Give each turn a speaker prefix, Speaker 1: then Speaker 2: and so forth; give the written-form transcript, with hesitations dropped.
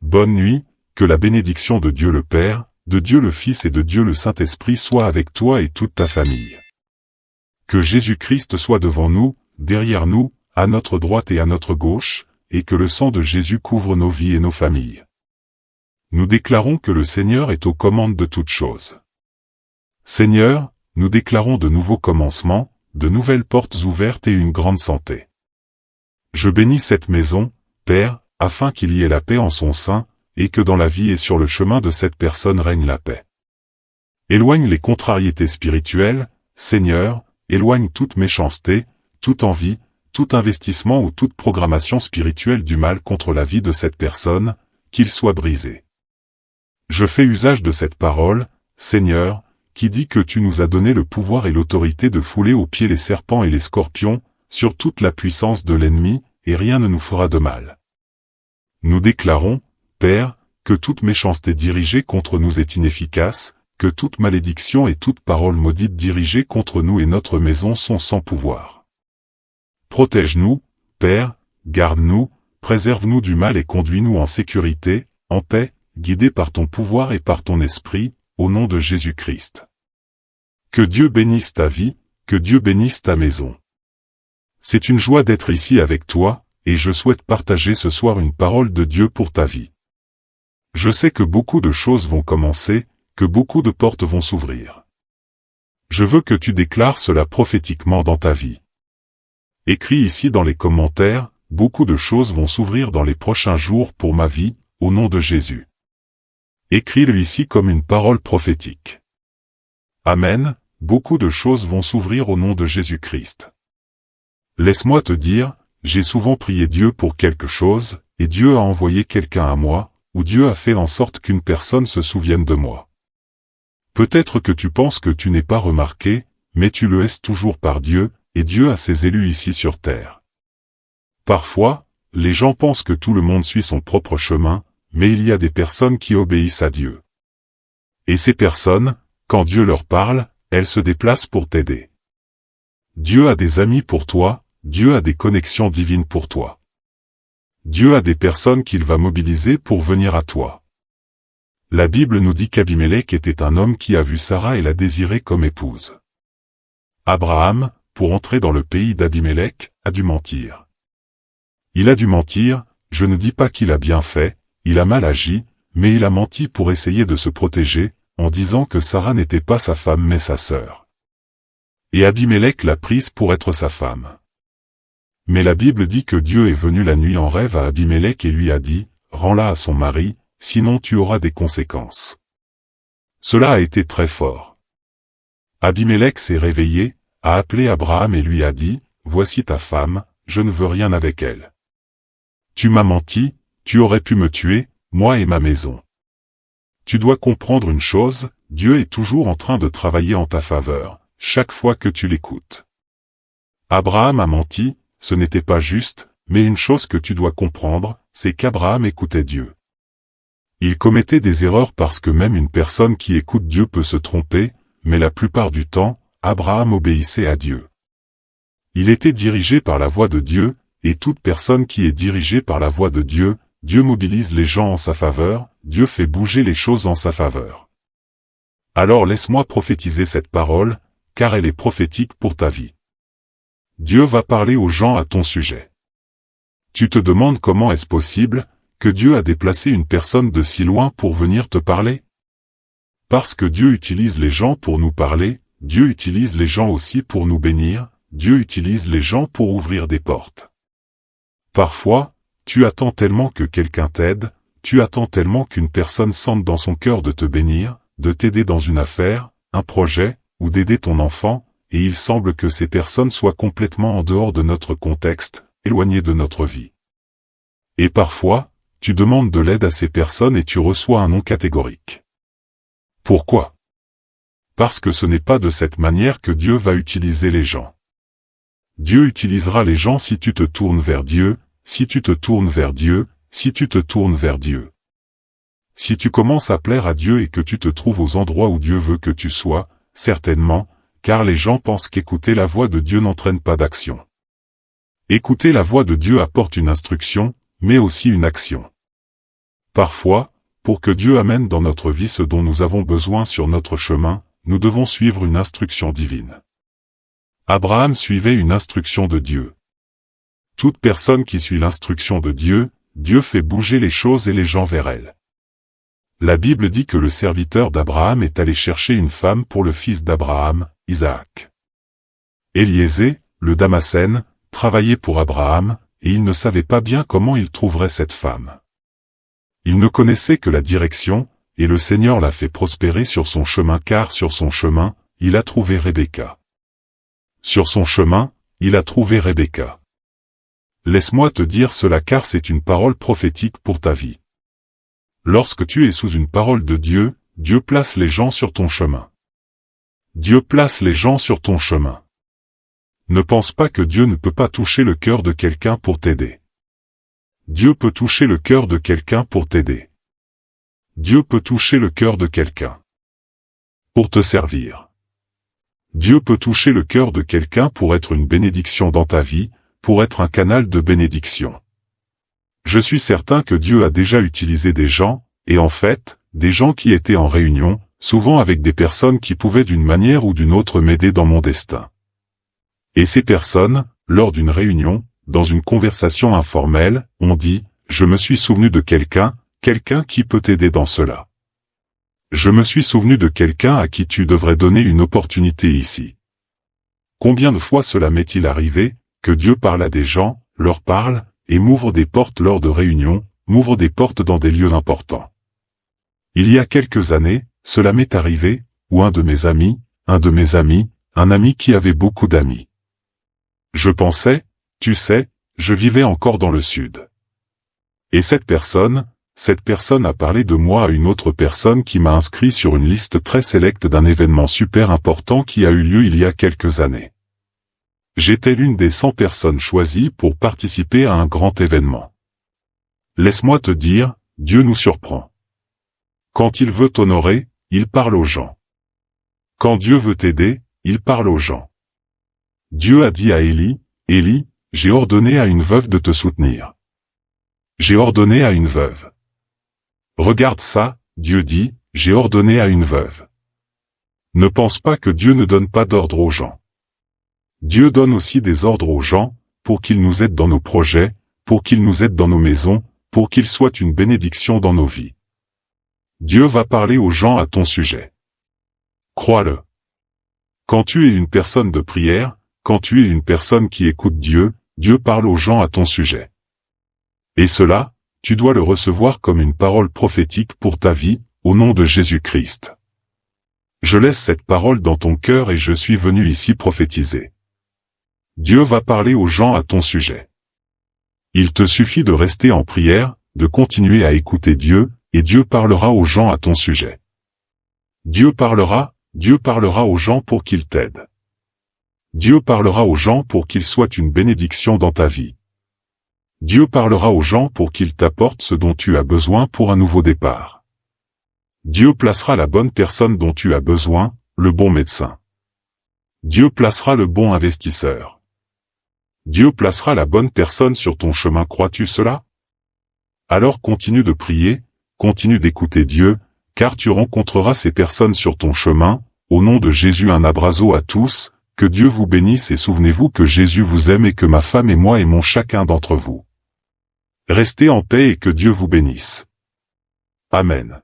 Speaker 1: Bonne nuit, que la bénédiction de Dieu le Père, de Dieu le Fils et de Dieu le Saint-Esprit soit avec toi et toute ta famille. Que Jésus-Christ soit devant nous, derrière nous, à notre droite et à notre gauche, et que le sang de Jésus couvre nos vies et nos familles. Nous déclarons que le Seigneur est aux commandes de toutes choses. Seigneur, nous déclarons de nouveaux commencements, de nouvelles portes ouvertes et une grande santé. Je bénis cette maison, Père, afin qu'il y ait la paix en son sein, et que dans la vie et sur le chemin de cette personne règne la paix. Éloigne les contrariétés spirituelles, Seigneur, éloigne toute méchanceté, toute envie, tout investissement ou toute programmation spirituelle du mal contre la vie de cette personne, qu'il soit brisé. Je fais usage de cette parole, Seigneur, qui dit que tu nous as donné le pouvoir et l'autorité de fouler aux pieds les serpents et les scorpions, sur toute la puissance de l'ennemi, et rien ne nous fera de mal. Nous déclarons, Père, que toute méchanceté dirigée contre nous est inefficace, que toute malédiction et toute parole maudite dirigée contre nous et notre maison sont sans pouvoir. Protège-nous, Père, garde-nous, préserve-nous du mal et conduis-nous en sécurité, en paix, guidés par ton pouvoir et par ton esprit, au nom de Jésus-Christ. Que Dieu bénisse ta vie, que Dieu bénisse ta maison. C'est une joie d'être ici avec toi, et je souhaite partager ce soir une parole de Dieu pour ta vie. Je sais que beaucoup de choses vont commencer, que beaucoup de portes vont s'ouvrir. Je veux que tu déclares cela prophétiquement dans ta vie. Écris ici dans les commentaires, beaucoup de choses vont s'ouvrir dans les prochains jours pour ma vie, au nom de Jésus. Écris-le ici comme une parole prophétique. Amen, beaucoup de choses vont s'ouvrir au nom de Jésus-Christ. Laisse-moi te dire, j'ai souvent prié Dieu pour quelque chose, et Dieu a envoyé quelqu'un à moi, ou Dieu a fait en sorte qu'une personne se souvienne de moi. Peut-être que tu penses que tu n'es pas remarqué, mais tu le es toujours par Dieu, et Dieu a ses élus ici sur terre. Parfois, les gens pensent que tout le monde suit son propre chemin, mais il y a des personnes qui obéissent à Dieu. Et ces personnes, quand Dieu leur parle, elles se déplacent pour t'aider. Dieu a des amis pour toi, Dieu a des connexions divines pour toi. Dieu a des personnes qu'il va mobiliser pour venir à toi. La Bible nous dit qu'Abimélec était un homme qui a vu Sarah et l'a désirée comme épouse. Abraham, pour entrer dans le pays d'Abimélec, a dû mentir. Il a dû mentir, je ne dis pas qu'il a bien fait, il a mal agi, mais il a menti pour essayer de se protéger, en disant que Sarah n'était pas sa femme mais sa sœur. Et Abimélec l'a prise pour être sa femme. Mais la Bible dit que Dieu est venu la nuit en rêve à Abimélec et lui a dit, « Rends-la à son mari, sinon tu auras des conséquences. » Cela a été très fort. Abimélec s'est réveillé, a appelé Abraham et lui a dit, « Voici ta femme, je ne veux rien avec elle. Tu m'as menti, tu aurais pu me tuer, moi et ma maison. Tu dois comprendre une chose, Dieu est toujours en train de travailler en ta faveur, chaque fois que tu l'écoutes. » Abraham a menti, ce n'était pas juste, mais une chose que tu dois comprendre, c'est qu'Abraham écoutait Dieu. Il commettait des erreurs parce que même une personne qui écoute Dieu peut se tromper, mais la plupart du temps, Abraham obéissait à Dieu. Il était dirigé par la voix de Dieu, et toute personne qui est dirigée par la voix de Dieu, Dieu mobilise les gens en sa faveur, Dieu fait bouger les choses en sa faveur. Alors laisse-moi prophétiser cette parole, car elle est prophétique pour ta vie. Dieu va parler aux gens à ton sujet. Tu te demandes comment est-ce possible, que Dieu a déplacé une personne de si loin pour venir te parler? Parce que Dieu utilise les gens pour nous parler, Dieu utilise les gens aussi pour nous bénir, Dieu utilise les gens pour ouvrir des portes. Parfois, tu attends tellement que quelqu'un t'aide, tu attends tellement qu'une personne sente dans son cœur de te bénir, de t'aider dans une affaire, un projet, ou d'aider ton enfant, et il semble que ces personnes soient complètement en dehors de notre contexte, éloignées de notre vie. Et parfois, tu demandes de l'aide à ces personnes et tu reçois un non catégorique. Pourquoi? Parce que ce n'est pas de cette manière que Dieu va utiliser les gens. Dieu utilisera les gens si tu te tournes vers Dieu, si tu te tournes vers Dieu, si tu te tournes vers Dieu. Si tu commences à plaire à Dieu et que tu te trouves aux endroits où Dieu veut que tu sois, certainement, car les gens pensent qu'écouter la voix de Dieu n'entraîne pas d'action. Écouter la voix de Dieu apporte une instruction, mais aussi une action. Parfois, pour que Dieu amène dans notre vie ce dont nous avons besoin sur notre chemin, nous devons suivre une instruction divine. Abraham suivait une instruction de Dieu. Toute personne qui suit l'instruction de Dieu, Dieu fait bouger les choses et les gens vers elle. La Bible dit que le serviteur d'Abraham est allé chercher une femme pour le fils d'Abraham, Isaac. Éliésée, le Damascène, travaillait pour Abraham, et il ne savait pas bien comment il trouverait cette femme. Il ne connaissait que la direction, et le Seigneur l'a fait prospérer sur son chemin car sur son chemin, il a trouvé Rebecca. Sur son chemin, il a trouvé Rebecca. Laisse-moi te dire cela car c'est une parole prophétique pour ta vie. Lorsque tu es sous une parole de Dieu, Dieu place les gens sur ton chemin. Dieu place les gens sur ton chemin. Ne pense pas que Dieu ne peut pas toucher le cœur de quelqu'un pour t'aider. Dieu peut toucher le cœur de quelqu'un pour t'aider. Dieu peut toucher le cœur de quelqu'un pour te servir. Dieu peut toucher le cœur de quelqu'un pour être une bénédiction dans ta vie, pour être un canal de bénédiction. Je suis certain que Dieu a déjà utilisé des gens, et en fait, des gens qui étaient en réunion, souvent avec des personnes qui pouvaient d'une manière ou d'une autre m'aider dans mon destin. Et ces personnes, lors d'une réunion, dans une conversation informelle, ont dit, « Je me suis souvenu de quelqu'un qui peut t'aider dans cela. Je me suis souvenu de quelqu'un à qui tu devrais donner une opportunité ici. » Combien de fois cela m'est-il arrivé, que Dieu parle à des gens, leur parle, et m'ouvre des portes lors de réunions, m'ouvre des portes dans des lieux importants. Il y a quelques années, cela m'est arrivé, où un de mes amis, un ami qui avait beaucoup d'amis. Je pensais, tu sais, je vivais encore dans le sud. Et cette personne a parlé de moi à une autre personne qui m'a inscrit sur une liste très sélecte d'un événement super important qui a eu lieu il y a quelques années. J'étais l'une des 100 personnes choisies pour participer à un grand événement. Laisse-moi te dire, Dieu nous surprend. Quand il veut t'honorer, il parle aux gens. Quand Dieu veut t'aider, il parle aux gens. Dieu a dit à Élie, « Élie, j'ai ordonné à une veuve de te soutenir. J'ai ordonné à une veuve. » Regarde ça, Dieu dit, « J'ai ordonné à une veuve. » Ne pense pas que Dieu ne donne pas d'ordre aux gens. Dieu donne aussi des ordres aux gens, pour qu'ils nous aident dans nos projets, pour qu'ils nous aident dans nos maisons, pour qu'ils soient une bénédiction dans nos vies. Dieu va parler aux gens à ton sujet. Crois-le. Quand tu es une personne de prière, quand tu es une personne qui écoute Dieu, Dieu parle aux gens à ton sujet. Et cela, tu dois le recevoir comme une parole prophétique pour ta vie, au nom de Jésus-Christ. Je laisse cette parole dans ton cœur et je suis venu ici prophétiser. Dieu va parler aux gens à ton sujet. Il te suffit de rester en prière, de continuer à écouter Dieu, et Dieu parlera aux gens à ton sujet. Dieu parlera aux gens pour qu'ils t'aident. Dieu parlera aux gens pour qu'ils soient une bénédiction dans ta vie. Dieu parlera aux gens pour qu'ils t'apportent ce dont tu as besoin pour un nouveau départ. Dieu placera la bonne personne dont tu as besoin, le bon médecin. Dieu placera le bon investisseur. Dieu placera la bonne personne sur ton chemin, crois-tu cela? Alors continue de prier, continue d'écouter Dieu, car tu rencontreras ces personnes sur ton chemin, au nom de Jésus. Un abrazo à tous, que Dieu vous bénisse et souvenez-vous que Jésus vous aime et que ma femme et moi aimons chacun d'entre vous. Restez en paix et que Dieu vous bénisse. Amen.